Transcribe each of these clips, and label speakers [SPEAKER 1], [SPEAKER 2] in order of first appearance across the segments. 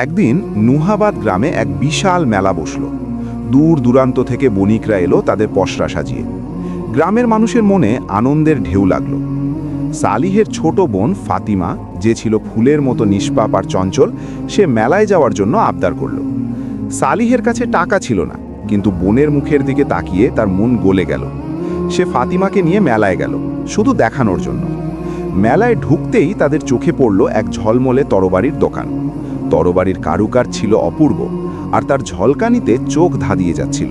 [SPEAKER 1] একদিন নুহাবাদ গ্রামে এক বিশাল মেলা বসল। দূর দূরান্ত থেকে বণিকরা এলো তাদের পসরা সাজিয়ে। গ্রামের মানুষের মনে আনন্দের ঢেউ লাগলো। সালিহের ছোট বোন ফাতিমা, যে ছিল ফুলের মতো নিষ্পাপ আর চঞ্চল, সে মেলায় যাওয়ার জন্য আবদার করল। সালিহের কাছে টাকা ছিল না, কিন্তু বোনের মুখের দিকে তাকিয়ে তার মন গলে গেল। সে ফাতিমাকে নিয়ে মেলায় গেল, শুধু দেখানোর জন্য। মেলায় ঢুকতেই তাদের চোখে পড়ল এক ঝলমলে তরবারির দোকান। তরবারির কারুকার ছিল অপূর্ব, আর তার ঝলকানিতে চোখ ধাঁধিয়ে যাচ্ছিল।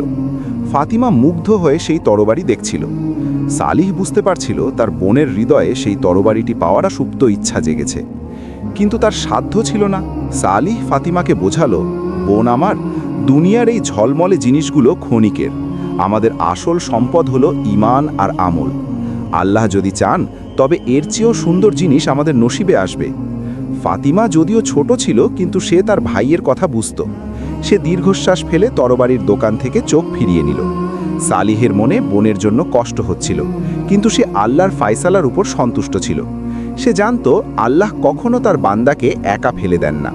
[SPEAKER 1] ফাতিমা মুগ্ধ হয়ে সেই তরবারি দেখছিল। সালিহ বুঝতে পারছিল তার বোনের হৃদয়ে সেই তরবারিটি পাওয়ার সুপ্ত ইচ্ছা জেগেছে, কিন্তু তার সাধ্য ছিল না। সালিহ ফাতিমাকে বোঝালো, বোন আমার, দুনিয়ার এই ঝলমলে জিনিসগুলো ক্ষণিকের। আমাদের আসল সম্পদ হলো ঈমান আর আমল। আল্লাহ যদি চান তবে এর চেয়েও সুন্দর জিনিস আমাদের নসিবে আসবে। ফাতিমা যদিও ছোট ছিল, কিন্তু সে তার ভাইয়ের কথা বুঝত। সে দীর্ঘশ্বাস ফেলে তরবারির দোকান থেকে চোখ ফিরিয়ে নিল। সালিহের মনে বোনের জন্য কষ্ট হচ্ছিল, কিন্তু সে আল্লাহর ফায়সালার উপর সন্তুষ্ট ছিল। সে জানত আল্লাহ কখনো তার বান্দাকে একা ফেলে দেন না।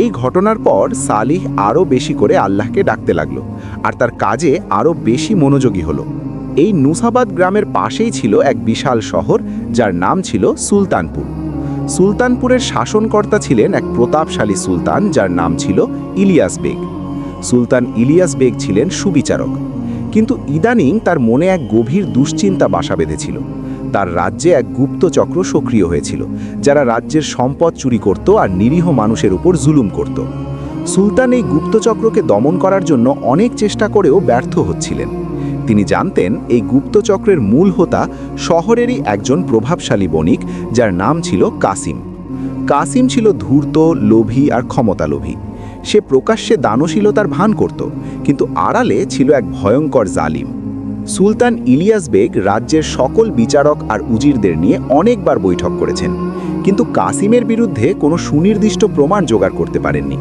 [SPEAKER 1] এই ঘটনার পর সালিহ আরও বেশি করে আল্লাহকে ডাকতে লাগলো, আর তার কাজে আরও বেশি মনোযোগী হলো। এই নুসাবাদ গ্রামের পাশেই ছিল এক বিশাল শহর, যার নাম ছিল সুলতানপুর। সুলতানপুরের শাসনকর্তা ছিলেন এক প্রতাপশালী সুলতান, যার নাম ছিল ইলিয়াস বেগ। সুলতান ইলিয়াস বেগ ছিলেন সুবিচারক, কিন্তু ইদানিং তার মনে এক গভীর দুশ্চিন্তা বাসা বেঁধেছিল। তার রাজ্যে এক গুপ্তচক্র সক্রিয় হয়েছিল, যারা রাজ্যের সম্পদ চুরি করত আর নিরীহ মানুষের উপর জুলুম করত। সুলতান এই গুপ্তচক্রকে দমন করার জন্য অনেক চেষ্টা করেও ব্যর্থ হচ্ছিলেন। তিনি জানতেন এই গুপ্তচক্রের মূল হোতা শহরেরই একজন প্রভাবশালী বণিক, যার নাম ছিল কাসিম। কাসিম ছিল ধূর্ত, লোভী আর ক্ষমতালোভী। সে প্রকাশ্যে দানশীলতার ভান করত, কিন্তু আড়ালে ছিল এক ভয়ঙ্কর জালিম। সুলতান ইলিয়াস বেগ রাজ্যের সকল বিচারক আর উজিরদের নিয়ে অনেকবার বৈঠক করেছেন, কিন্তু কাসিমের বিরুদ্ধে কোনো সুনির্দিষ্ট প্রমাণ জোগাড় করতে পারেননি।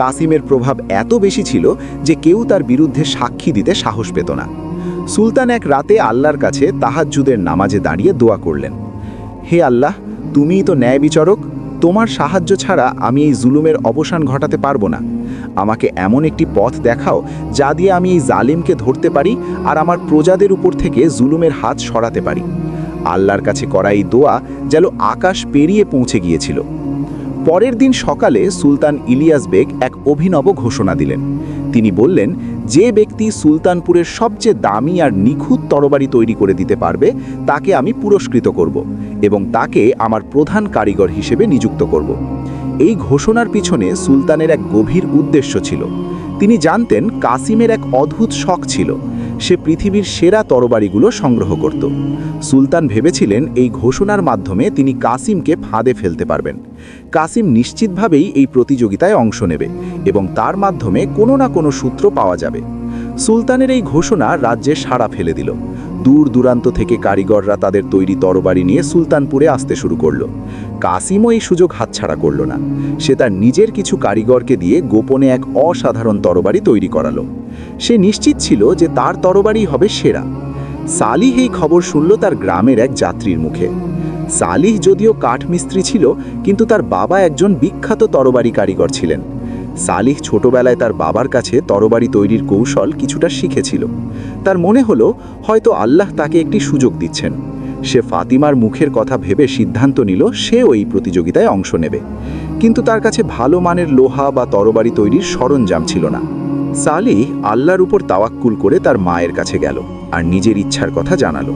[SPEAKER 1] কাসিমের প্রভাব এত বেশি ছিল যে কেউ তার বিরুদ্ধে সাক্ষী দিতে সাহস পেত না। সুলতান এক রাতে আল্লাহর কাছে তাহাজ্জুদের নামাজে দাঁড়িয়ে দোয়া করলেন, হে আল্লাহ, তুমিই তো ন্যায় বিচারক। তোমার সাহায্য ছাড়া আমি এই জুলুমের অবসান ঘটাতে পারবো না। আমাকে এমন একটি পথ দেখাও যা দিয়ে আমি এই জালিমকে ধরতে পারি আর আমার প্রজাদের উপর থেকে জুলুমের হাত সরাতে পারি। আল্লাহর কাছে করা এই দোয়া যেন আকাশ পেরিয়ে পৌঁছে গিয়েছিল। পরের দিন সকালে সুলতান ইলিয়াস বেগ এক অভিনব ঘোষণা দিলেন। তিনি বললেন, যে ব্যক্তি সুলতানপুরের সবচেয়ে দামি আর নিখুঁত তরবারি তৈরি করে দিতে পারবে তাকে আমি পুরস্কৃত করব এবং তাকে আমার প্রধান কারিগর হিসেবে নিযুক্ত করব। এই ঘোষণার পিছনে সুলতানের এক গভীর উদ্দেশ্য ছিল। তিনি জানতেন কাসিমের এক অদ্ভুত শখ ছিল, সে পৃথিবীর সেরা তরবারিগুলো সংগ্রহ করত। সুলতান ভেবেছিলেন এই ঘোষণার মাধ্যমে তিনি কাসিমকে ফাঁদে ফেলতে পারবেন। কাসিম নিশ্চিতভাবেই এই প্রতিযোগিতায় অংশ নেবে এবং তার মাধ্যমে কোনো না কোনো সূত্র পাওয়া যাবে। সুলতানের এই ঘোষণা রাজ্যে সাড়া ফেলে দিল। দূর দূরান্ত থেকে কারিগররা তাদের তৈরি তরবারি নিয়ে সুলতানপুরে আসতে শুরু করল। কাসিমও এই সুযোগ হাতছাড়া করল না। সে তার নিজের কিছু কারিগরকে দিয়ে গোপনে এক অসাধারণ তরবারি তৈরি করালো। সে নিশ্চিত ছিল যে তার তরবারি হবে সেরা। সালিহ এই খবর শুনল তার গ্রামের এক যাত্রীর মুখে। সালিহ যদিও কাঠমিস্ত্রি ছিল, কিন্তু তার বাবা একজন বিখ্যাত তরবারি কারিগর ছিলেন। সালিহ ছোটবেলায় তার বাবার কাছে তরবারি তৈরির কৌশল কিছুটা শিখেছিল। তার মনে হলো হয়তো আল্লাহ তাকে একটি সুযোগ দিচ্ছেন। সে ফাতিমার মুখের কথা ভেবে সিদ্ধান্ত নিল সেও এই প্রতিযোগিতায় অংশ নেবে, কিন্তু তার কাছে ভালো মানের লোহা বা তরবারি তৈরির সরঞ্জাম ছিল না। সালিহ আল্লাহর উপর তাওয়াক্কুল করে তার মায়ের কাছে গেল আর নিজের ইচ্ছার কথা জানালো।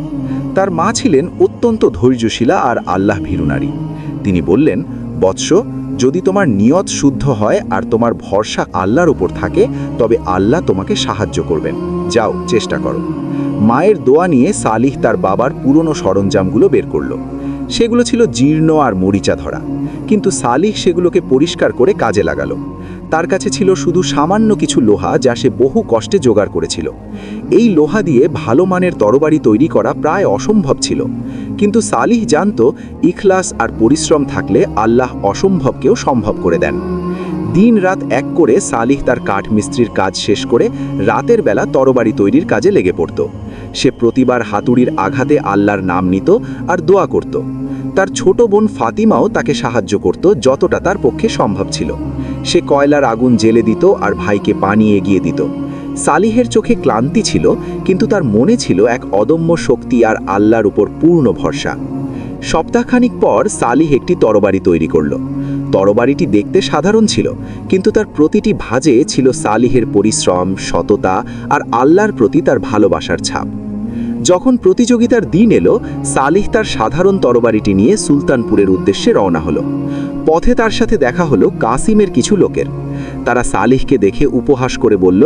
[SPEAKER 1] তার মা ছিলেন অত্যন্ত ধৈর্যশীলা আর আল্লাহ ভীরু নারী। তিনি বললেন, বৎস, যদি তোমার নিয়ত শুদ্ধ হয় আর তোমার ভরসা আল্লাহর উপর থাকে, তবে আল্লাহ তোমাকে সাহায্য করবেন। যাও, চেষ্টা করো। মায়ের দোয়া নিয়ে সালিহ তার বাবার পুরনো সরঞ্জামগুলো বের করল। সেগুলো ছিল জীর্ণ আর মরিচা ধরা, কিন্তু সালিহ সেগুলোকে পরিষ্কার করে কাজে লাগালো। তার কাছে ছিল শুধু সামান্য কিছু লোহা, যা সে বহু কষ্টে জোগাড় করেছিল। এই লোহা দিয়ে ভালো মানের তরবারি তৈরি করা প্রায় অসম্ভব ছিল, কিন্তু সালিহ জানত ইখলাস আর পরিশ্রম থাকলে আল্লাহ অসম্ভবকেও সম্ভব করে দেন। দিন রাত এক করে সালিহ তার কাঠমিস্ত্রির কাজ শেষ করে রাতের বেলা তরবারি তৈরির কাজে লেগে পড়ত।
[SPEAKER 2] সে প্রতিবার হাতুড়ির আঘাতে আল্লাহর নাম নিত আর দোয়া করত। তার ছোট বোন ফাতিমাও তাকে সাহায্য করত যতটা তার পক্ষে সম্ভব ছিল। সে কয়লার আগুন জ্বেলে দিত আর ভাইকে পানি এগিয়ে দিত। সালিহের চোখে ক্লান্তি ছিল, কিন্তু তার মনে ছিল এক অদম্য শক্তি আর আল্লাহর উপর পূর্ণ ভরসা। সপ্তাহখানিক পর সালিহ একটি তরবারি তৈরি করল। তরবারিটি দেখতে সাধারণ ছিল, কিন্তু তার প্রতিটি ভাঁজে ছিল সালিহের পরিশ্রম, সততা আর আল্লাহর প্রতি তার ভালোবাসার ছাপ। যখন প্রতিযোগিতার দিন এলো, সালিহ তার সাধারণ তরবারিটি নিয়ে সুলতানপুরের উদ্দেশ্যে রওনা হলো। পথে তার সাথে দেখা হলো কাসিমের কিছু লোকের। তারা সালিহকে দেখে উপহাস করে বলল,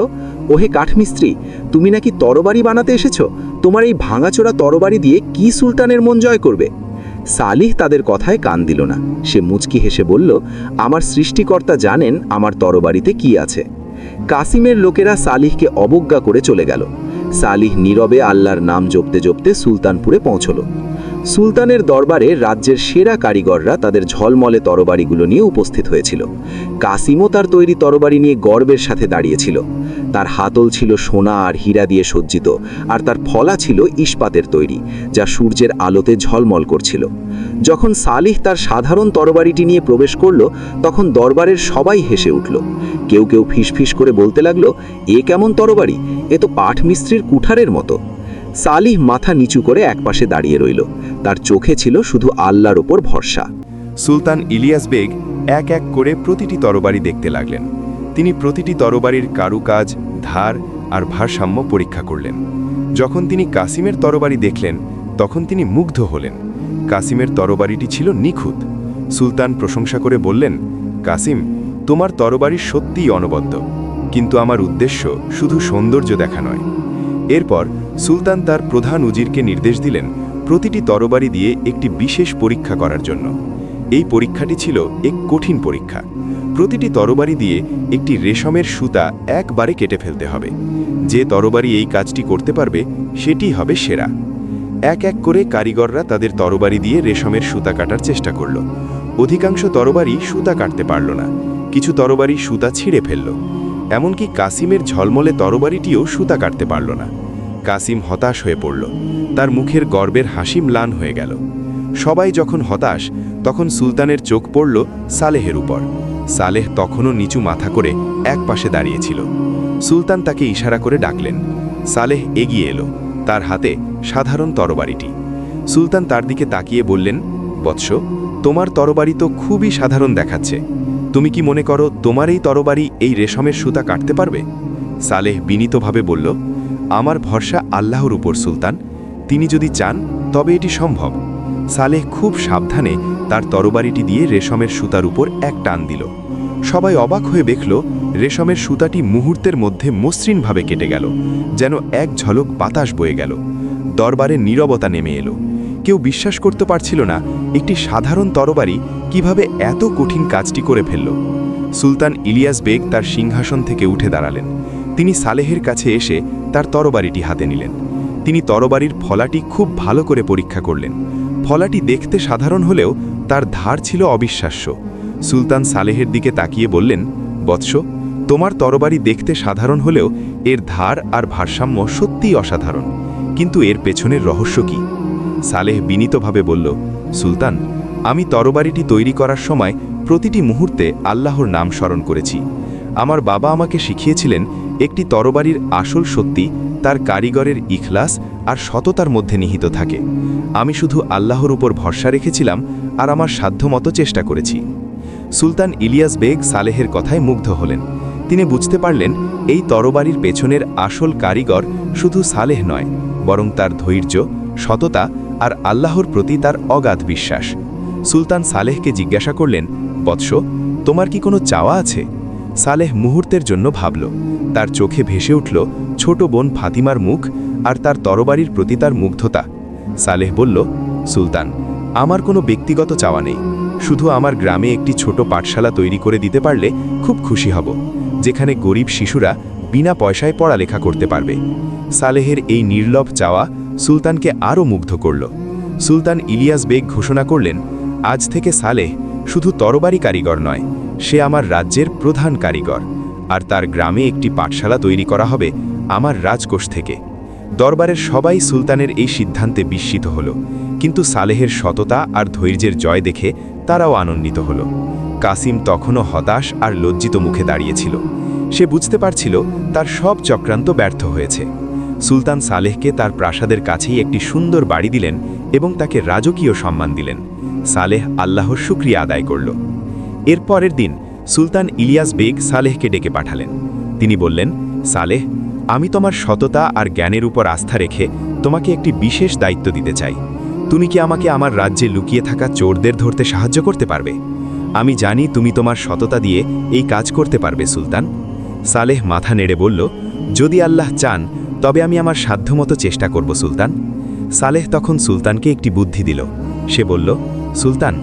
[SPEAKER 2] ওহে কাঠমিস্ত্রি, তুমি নাকি তরবারি বানাতে এসেছো? তোমার এই ভাঙাচোরা তরবারি দিয়ে কি সুলতানের মন জয় করবে? সালিহ তাদের কথায় কান দিল না। সে মুচকি হেসে বলল, আমার সৃষ্টিকর্তা জানেন আমার তরবারিতে কি আছে। কাসিমের লোকেরা সালিহকে অবজ্ঞা করে চলে গেল। সালিহ নীরবে আল্লাহর নাম জপতে জপতে সুলতানপুরে পৌঁছল। সুলতানের দরবারে রাজ্যের সেরা কারিগররা তাদের ঝলমলে তরবারিগুলো নিয়ে উপস্থিত হয়েছিল। কাসিমও তার তৈরি তরবারি নিয়ে গর্বের সাথে দাঁড়িয়েছিল। তার হাতল ছিল সোনা আর হীরা দিয়ে সজ্জিত, আর তার ফলা ছিল ইস্পাতের তৈরি, যা সূর্যের আলোতে ঝলমল করছিল। যখন সালিহ তার সাধারণ তরবারিটি নিয়ে প্রবেশ করল, তখন দরবারের সবাই হেসে উঠল। কেউ কেউ ফিসফিস করে বলতে লাগলো, এ কেমন তরবারি? এ তো পাটমিস্ত্রির কুঠারের মতো। সালিহ মাথা নিচু করে একপাশে দাঁড়িয়ে রইল। তার চোখে ছিল শুধু আল্লাহর ওপর ভরসা।
[SPEAKER 1] সুলতান ইলিয়াস বেগ এক এক করে প্রতিটি তরবারি দেখতে লাগলেন। তিনি প্রতিটি তরবারির কারুকাজ, ধার আর ভারসাম্য পরীক্ষা করলেন। যখন তিনি কাসিমের তরবারি দেখলেন, তখন তিনি মুগ্ধ হলেন। কাসিমের তরবারিটি ছিল নিখুঁত। সুলতান প্রশংসা করে বললেন, কাসিম, তোমার তরবারি সত্যিই অনবদ্য, কিন্তু আমার উদ্দেশ্য শুধু সৌন্দর্য দেখা নয়। এরপর সুলতান তার প্রধান উজিরকে নির্দেশ দিলেন প্রতিটি তরবারি দিয়ে একটি বিশেষ পরীক্ষা করার জন্য। এই পরীক্ষাটি ছিল এক কঠিন পরীক্ষা। প্রতিটি তরবারি দিয়ে একটি রেশমের সুতা একবারে কেটে ফেলতে হবে। যে তরবারি এই কাজটি করতে পারবে সেটি হবে সেরা। এক এক করে কারিগররা তাদের তরবারি দিয়ে রেশমের সুতা কাটার চেষ্টা করল। অধিকাংশ তরবারি সুতা কাটতে পারল না। কিছু তরবারি সুতা ছিঁড়ে ফেলল। এমনকি কাসিমের ঝলমলে তরবারিটিও সুতা কাটতে পারল না। কাসিম হতাশ হয়ে পড়ল। তার মুখের গর্বের হাসি ম্লান হয়ে গেল। সবাই যখন হতাশ, তখন সুলতানের চোখ পড়ল সালেহের উপর। সালেহ তখনও নিচু মাথা করে একপাশে দাঁড়িয়েছিল। সুলতান তাকে ইশারা করে ডাকলেন। সালেহ এগিয়ে এলো, তার হাতে সাধারণ তরবারিটি। সুলতান তার দিকে তাকিয়ে বললেন, বৎস, তোমার তরবারি তো খুবই সাধারণ দেখাচ্ছে। তুমি কি মনে করো তোমার এই তরবারি এই রেশমের সুতা কাটতে পারবে? সালেহ বিনীতভাবে বলল, আমার ভরসা আল্লাহর উপর সুলতান, তিনি যদি চান তবে এটি সম্ভব। সালেহ খুব সাবধানে তার তরবারিটি দিয়ে রেশমের সুতার উপর এক টান দিল। সবাই অবাক হয়ে দেখল রেশমের সুতাটি মুহূর্তের মধ্যে মসৃণভাবে কেটে গেল, যেন এক ঝলক বাতাস বয়ে গেল। দরবারে নীরবতা নেমে এলো। কেউ বিশ্বাস করতে পারছিল না একটি সাধারণ তরবারি কিভাবে এত কঠিন কাজটি করে ফেলল। সুলতান ইলিয়াস বেগ তার সিংহাসন থেকে উঠে দাঁড়ালেন। তিনি সালেহের কাছে এসে তার তরবারিটি হাতে নিলেন। তিনি তরবারির ফলাটি খুব ভালো করে পরীক্ষা করলেন। ফলাটি দেখতে সাধারণ হলেও তার ধার ছিল অবিশ্বাস্য। সুলতান সালেহের দিকে তাকিয়ে বললেন, বৎস, তোমার তরবারি দেখতে সাধারণ হলেও এর ধার আর ভারসাম্য সত্যিই অসাধারণ, কিন্তু এর পেছনের রহস্য কি? সালেহ বিনীতভাবে বলল, সুলতান, আমি তরবারিটি তৈরি করার সময় প্রতিটি মুহূর্তে আল্লাহর নাম স্মরণ করেছি। আমার বাবা আমাকে শিখিয়েছিলেন একটি তরবারির আসল সত্যি তার কারিগরের ইখলাস আর সততার মধ্যে নিহিত থাকে। আমি শুধু আল্লাহর উপর ভরসা রেখেছিলাম আর আমার সাধ্যমতো চেষ্টা করেছি। সুলতান ইলিয়াস বেগ সালেহের কথায় মুগ্ধ হলেন। তিনি বুঝতে পারলেন এই তরবারির পেছনের আসল কারিগর শুধু সালেহ নয়, বরং তার ধৈর্য, সততা আর আল্লাহর প্রতি তার অগাধ বিশ্বাস। সুলতান সালেহকে জিজ্ঞাসা করলেন, বৎস, তোমার কি কোনো চাওয়া আছে? সালেহ মুহূর্তের জন্য ভাবল। তার চোখে ভেসে উঠল ছোট বোন ফাতিমার মুখ আর তার তরবারির প্রতি তার মুগ্ধতা। সালেহ বলল, সুলতান, আমার কোনো ব্যক্তিগত চাওয়া নেই। শুধু আমার গ্রামে একটি ছোট পাঠশালা তৈরি করে দিতে পারলে খুব খুশি হব, যেখানে গরিব শিশুরা বিনা পয়সায় পড়ালেখা করতে পারবে। সালেহের এই নির্লভ চাওয়া সুলতানকে আরও মুগ্ধ করল। সুলতান ইলিয়াস বেগ ঘোষণা করলেন, আজ থেকে সালেহ শুধু তরবারি কারিগর নয়, সে আমার রাজ্যের প্রধান কারিগর, আর তার গ্রামে একটি পাঠশালা তৈরি করা হবে আমার রাজকোষ থেকে। দরবারের সবাই সুলতানের এই সিদ্ধান্তে বিস্মিত হল, কিন্তু সালেহের সততা আর ধৈর্যের জয় দেখে তারাও আনন্দিত হল। কাসিম তখনও হতাশ আর লজ্জিত মুখে দাঁড়িয়েছিল। সে বুঝতে পারছিল তার সব চক্রান্ত ব্যর্থ হয়েছে। সুলতান সালেহকে তার প্রাসাদের কাছেই একটি সুন্দর বাড়ি দিলেন এবং তাকে রাজকীয় সম্মান দিলেন। সালেহ আল্লাহর শুকরিয়া আদায় করল। এর পরের দিন সুলতান ইলিয়াস বেগ সালেহকে ডেকে পাঠালেন। তিনি বললেন, সালেহ, আমি তোমার সততা আর জ্ঞানের উপর আস্থা রেখে তোমাকে একটি বিশেষ দায়িত্ব দিতে চাই। তুমি কি আমাকে আমার রাজ্যে লুকিয়ে থাকা চোরদের ধরতে সাহায্য করতে পারবে? আমি জানি তুমি তোমার সততা দিয়ে এই কাজ করতে পারবে সুলতান। সালেহ মাথা নেড়ে বলল, যদি আল্লাহ চান তবে আমি আমার সাধ্যমতো চেষ্টা করব সুলতান। সালেহ তখন সুলতানকে একটি বুদ্ধি দিল। সে বলল, সুলতান,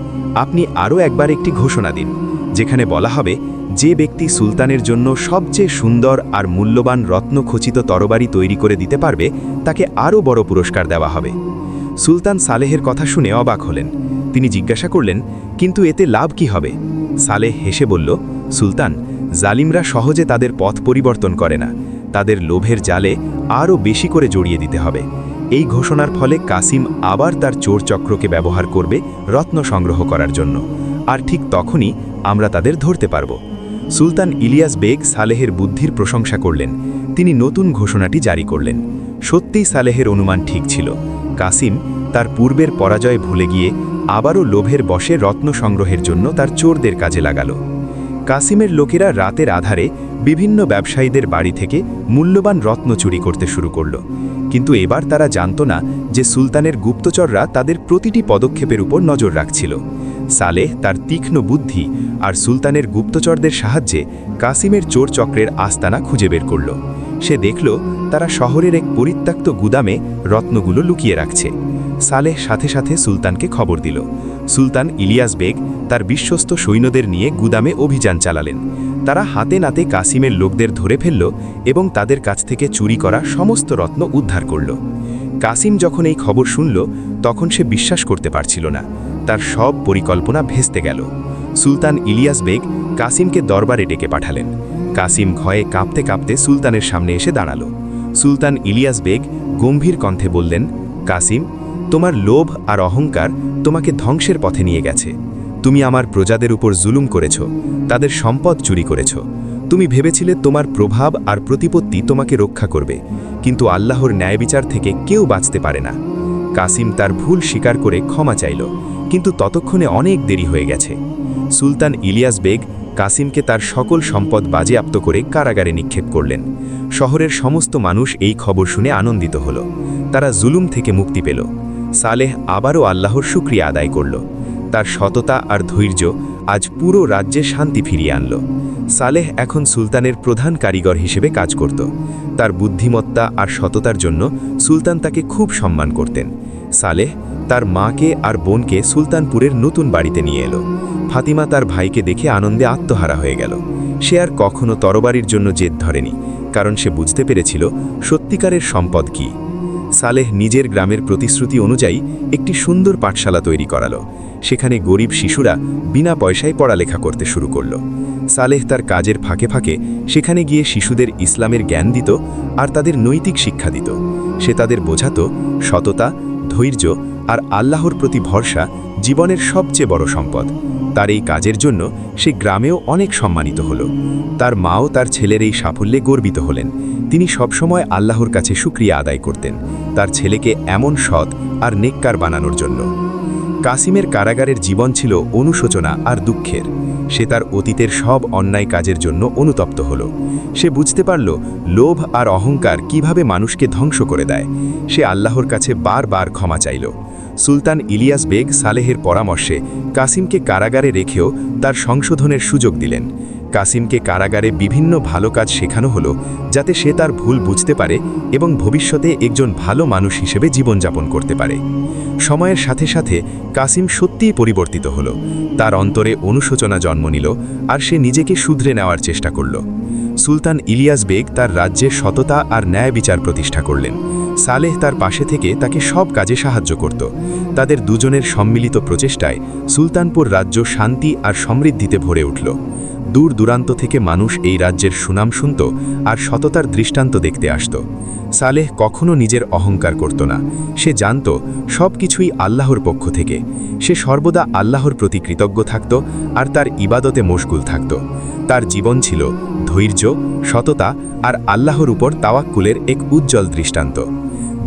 [SPEAKER 1] আপনি আরও একবার একটি ঘোষণা দিন, যেখানে বলা হবে যে ব্যক্তি সুলতানের জন্য সবচেয়ে সুন্দর আর মূল্যবান রত্নখচিত তরবারি তৈরি করে দিতে পারবে তাকে আরও বড় পুরস্কার দেওয়া হবে। সুলতান সালেহের কথা শুনে অবাক হলেন। তিনি জিজ্ঞাসা করলেন, কিন্তু এতে লাভ কি হবে? সালেহ হেসে বলল, সুলতান, জালিমরা সহজে তাদের পথ পরিবর্তন করে না, তাদের লোভের জালে আরও বেশি করে জড়িয়ে দিতে হবে। এই ঘোষণার ফলে কাসিম আবার তার চোর চক্রকে ব্যবহার করবে রত্ন সংগ্রহ করার জন্য, আর ঠিক তখনই আমরা তাদের ধরতে পারব। সুলতান ইলিয়াস বেগ সালেহের বুদ্ধির প্রশংসা করলেন। তিনি নতুন ঘোষণাটি জারি করলেন। সত্যিই সালেহের অনুমান ঠিক ছিল। কাসিম তার পূর্বের পরাজয় ভুলে গিয়ে আবারও লোভের বশে রত্ন সংগ্রহের জন্য তার চোরদের কাজে লাগালো। কাসিমের লোকেরা রাতের আধারে বিভিন্ন ব্যবসায়ীদের বাড়ি থেকে মূল্যবান রত্ন চুরি করতে শুরু করল। কিন্তু এবার তারা জানত না যে সুলতানের গুপ্তচররা তাদের প্রতিটি পদক্ষেপের উপর নজর রাখছিল। সালেহ তার তীক্ষ্ণ বুদ্ধি আর সুলতানের গুপ্তচরদের সাহায্যে কাসিমের চোর চক্রের আস্তানা খুঁজে বের করল। সে দেখল তারা শহরের এক পরিত্যক্ত গুদামে রত্নগুলো লুকিয়ে রাখছে। সালেহ সাথে সাথে সুলতানকে খবর দিল। সুলতান ইলিয়াস বেগ তার বিশ্বস্ত সৈন্যদের নিয়ে গুদামে অভিযান চালালেন। তারা হাতে নাতে কাসিমের লোকদের ধরে ফেলল এবং তাদের কাছ থেকে চুরি করা সমস্ত রত্ন উদ্ধার করল। কাসিম যখন এই খবর শুনল তখন সে বিশ্বাস করতে পারছিল না। তার সব পরিকল্পনা ভেস্তে গেল। সুলতান ইলিয়াস বেগ কাসিমকে দরবারে ডেকে পাঠালেন। কাসিম ভয়ে কাঁপতে কাঁপতে সুলতানের সামনে এসে দাঁড়াল। সুলতান ইলিয়াস বেগ গম্ভীর কণ্ঠে বললেন, কাসিম, তোমার লোভ আর অহংকার তোমাকে ধ্বংসের পথে নিয়ে গেছে। তুমি আমার প্রজাদের উপর জুলুম করেছ, তাদের সম্পদ চুরি করেছ। তুমি ভেবেছিলে তোমার প্রভাব আর প্রতিপত্তি তোমাকে রক্ষা করবে, কিন্তু আল্লাহর ন্যায়বিচার থেকে কেউ বাঁচতে পারে না। কাসিম তার ভুল স্বীকার করে ক্ষমা চাইল, কিন্তু ততক্ষণে অনেক দেরি হয়ে গেছে। সুলতান ইলিয়াস বেগ কাসিমকে তার সকল সম্পদ বাজেয়াপ্ত করে কারাগারে নিক্ষেপ করলেন। শহরের সমস্ত মানুষ এই খবর শুনে আনন্দিত হল। তারা জুলুম থেকে মুক্তি পেল। সালেহ আবারও আল্লাহর শুকরিয়া আদায় করল। তার সততা আর ধৈর্য আজ পুরো রাজ্যে শান্তি ফিরিয়ে আনল। সালেহ এখন সুলতানের প্রধান কারিগর হিসেবে কাজ করত। তার বুদ্ধিমত্তা আর সততার জন্য সুলতান তাকে খুব সম্মান করতেন। সালেহ তার মাকে আর বোনকে সুলতানপুরের নতুন বাড়িতে নিয়ে এলো। ফাতিমা তার ভাইকে দেখে আনন্দে আত্মহারা হয়ে গেল। সে আর কখনো তরবারির জন্য জেদ ধরেনি, কারণ সে বুঝতে পেরেছিল সত্যিকারের সম্পদ কী। সালেহ নিজের গ্রামের প্রতিশ্রুতি অনুযায়ী একটি সুন্দর পাঠশালা তৈরি করালো। সেখানে গরিব শিশুরা বিনা পয়সায় পড়ালেখা করতে শুরু করল। সালেহ তার কাজের ফাঁকে ফাঁকে সেখানে গিয়ে শিশুদের ইসলামের জ্ঞান দিত আর তাদের নৈতিক শিক্ষা দিত। সে তাদের বোঝাতো সততা, ধৈর্য আর আল্লাহর প্রতি ভরসা জীবনের সবচেয়ে বড় সম্পদ। তার এই কাজের জন্য সে গ্রামেও অনেক সম্মানিত হল। তার মাও তার ছেলের এই সাফল্যে গর্বিত হলেন। তিনি সবসময় আল্লাহর কাছে শুকরিয়া আদায় করতেন তার ছেলেকে এমন সৎ আর নেককার বানানোর জন্য। কাসিমের কারাগারের জীবন ছিল অনুশোচনা আর দুঃখের। সে তার অতীতের সব অন্যায় কাজের জন্য অনুতপ্ত হল। সে বুঝতে পারল লোভ আর অহংকার কিভাবে মানুষকে ধ্বংস করে দেয়। সে আল্লাহর কাছে বারবার ক্ষমা চাইল। সুলতান ইলিয়াস বেগ সালেহের পরামর্শে কাসিমকে কারাগারে রেখেও তার সংশোধনের সুযোগ দিলেন। কাসিমকে কারাগারে বিভিন্ন ভালো কাজ শেখানো হলো, যাতে সে তার ভুল বুঝতে পারে এবং ভবিষ্যতে একজন ভালো মানুষ হিসেবে জীবনযাপন করতে পারে। সময়ের সাথে সাথে কাসিম সত্যিই পরিবর্তিত হল। তার অন্তরে অনুশোচনা জন্ম নিল আর সে নিজেকে শুধরে নেওয়ার চেষ্টা করল। সুলতান ইলিয়াস বেগ তার রাজ্যে সততা আর ন্যায় বিচার প্রতিষ্ঠা করলেন। সালেহ তার পাশে থেকে তাকে সব কাজে সাহায্য করত। তাদের দুজনের সম্মিলিত প্রচেষ্টায় সুলতানপুর রাজ্য শান্তি আর সমৃদ্ধিতে ভরে উঠল।
[SPEAKER 3] দূর দূরান্ত থেকে মানুষ এই রাজ্যের সুনাম শুনত আর সততার দৃষ্টান্ত দেখতে আসত। সালেহ কখনো নিজের অহংকার করত না। সে জানত সব কিছুই আল্লাহর পক্ষ থেকে। সে সর্বদা আল্লাহর প্রতি কৃতজ্ঞ থাকত আর তার ইবাদতে মশগুল থাকত। তার জীবন ছিল ধৈর্য, সততা আর আল্লাহর উপর তাওয়াক্কুলের এক উজ্জ্বল দৃষ্টান্ত।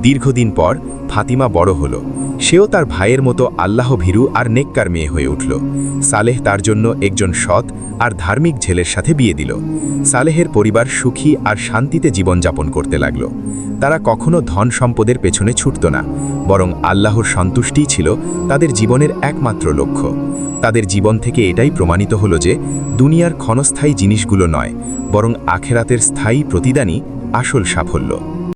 [SPEAKER 3] দীর্ঘদিন পর ফাতিমা বড় হল। সেও তার ভাইয়ের মতো আল্লাহ ভীরু আর নেককার মেয়ে হয়ে উঠল। সালেহ তার জন্য একজন সৎ আর ধার্মিক ছেলের সাথে বিয়ে দিল। সালেহের পরিবার সুখী আর শান্তিতে জীবনযাপন করতে লাগল। তারা কখনো ধন সম্পদের পেছনে ছুটত না, বরং আল্লাহর সন্তুষ্টিই ছিল তাদের জীবনের একমাত্র লক্ষ্য। তাদের জীবন থেকে এটাই প্রমাণিত হলো যে দুনিয়ার ক্ষণস্থায়ী জিনিসগুলো নয়, বরং আখেরাতের স্থায়ী প্রতিদানই আসল সাফল্য।